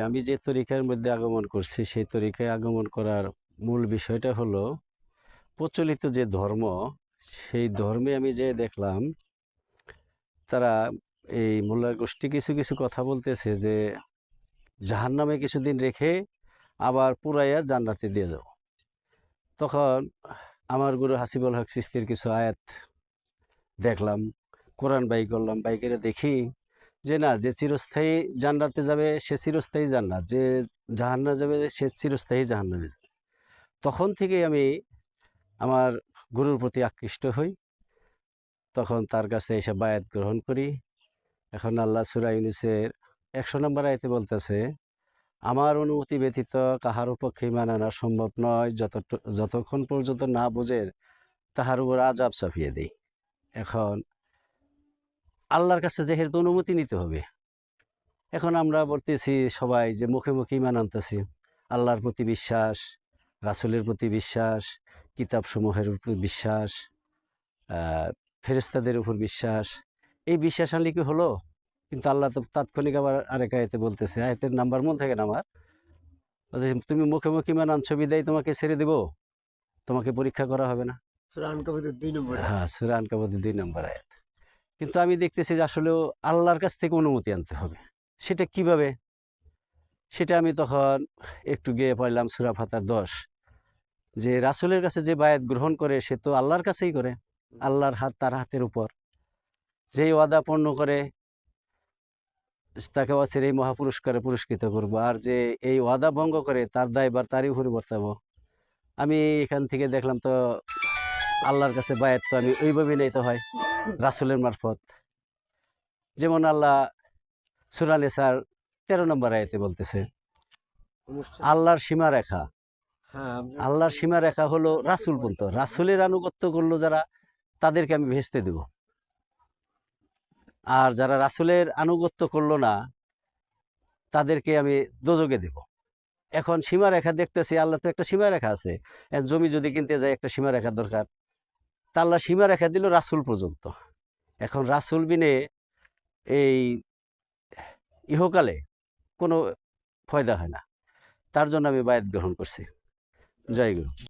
আমি যে তরিকার মধ্যে আগমন করছি সেই তরিকায় আগমন করার মূল বিষয়টা হলো প্রচলিত যে ধর্ম, সেই ধর্মে আমি যে দেখলাম তারা এই মোল্লার গোষ্ঠী কিছু কিছু কথা বলতেছে যে জাহান্নামে কিছুদিন রেখে আবার পুরাইয়া জান্নাতে দিয়ে যাও। তখন আমার গুরু হাসিবুল হক চিশতির কিছু আয়াত দেখলাম, কোরআন বাই করলাম, বাই করে দেখি যে না, যে চিরস্থায়ী জান্নাতে যাবে সে চিরস্থায়ী জান্নাত, যে জাহান্নামে যাবে সে চিরস্থায়ী জাহান্নামে যাবে। তখন থেকে আমি আমার গুরুর প্রতি আকৃষ্ট হই, তখন তার কাছে এসে বায়াত গ্রহণ করি। এখন আল্লাহ সূরা ইউনূসের ১০০ নম্বর আয়াতে বলতেছে, আমার অনুমতি ব্যতীত কাহারও পক্ষে ঈমান আনা সম্ভব নয়, যতক্ষণ পর্যন্ত না বোঝেন তাহার উপর আযাব চাপিয়ে দেই। এখন আল্লাহর কাছে যেহেতু অনুমতি নিতে হবে, এখন আমরা বলতেছি সবাই যে মুখে মুখে ঈমান আনতেছি, আল্লাহর প্রতি বিশ্বাস, রাসূলের প্রতি বিশ্বাস, কিতাবসমূহের উপর বিশ্বাস, ফেরেশতাদের উপর বিশ্বাস, এই বিশ্বাস আনলে কি হলো? কিন্তু আল্লাহ তো তাৎক্ষণিক আবার আরেক আয়াতে বলতেছে, আয়াতের নাম্বার মনে থাকে না আমার, বলতেছে, তুমি মুখে মুখে ঈমান আনছো বিদায় তোমাকে ছেড়ে দেব, তোমাকে পরীক্ষা করা হবে না। সূরা আনকাবুতের ২ নম্বর আয়াত। হ্যাঁ, সূরা আনকাবুতের ২ নম্বর আয়াত। কিন্তু আমি দেখতেছি যে আসলেও আল্লাহর কাছ থেকে অনুমতি আনতে হবে। সেটা কিভাবে? সেটা আমি তখন একটু গিয়ে পড়লাম সূরা ফাতার ১০, যে রাসূলের কাছে যে বায়াত গ্রহণ করে সে তো আল্লাহর কাছেই করে, আল্লাহর হাত তার হাতের উপর। যেই ওয়াদা পূর্ণ করে তাকে অচিরে এই মহাপুরস্কারে পুরস্কৃত করব, আর যে এই ওয়াদা ভঙ্গ করে তার দায়ভার তারই উপরে বর্তাবো। আমি এখান থেকে দেখলাম তো আল্লাহর কাছে বায়াত তো আমি ওইভাবেই নিতে হয় রাসূলের মারফত। যেমন আল্লাহ সূরা নিসার ১৩ নম্বর আয়াতে বলতেছে, আল্লাহর সীমারেখা, হ্যাঁ, আল্লাহর সীমারেখা হলো রাসূল পর্যন্ত। রাসূলের আনুগত্য করলো যারা, তাদেরকে আমি ভেস্তে দেব। আর যারা রাসূলের আনুগত্য করলো না তাদেরকে আমি দোজখে দেব। এখন সীমারেখা দেখতেছি, আল্লাহ তো একটা সীমারেখা আছে। জমি যদি কিনতে যায় একটা সীমারেখা দরকার, তা আল্লাহ সীমারেখা দিল রাসূল পর্যন্ত। এখন রাসূল বিনে এই ইহকালে কোনো ফায়দা হয় না। তার জন্য আমি বায়াত গ্রহণ করছি। জয় গুরু।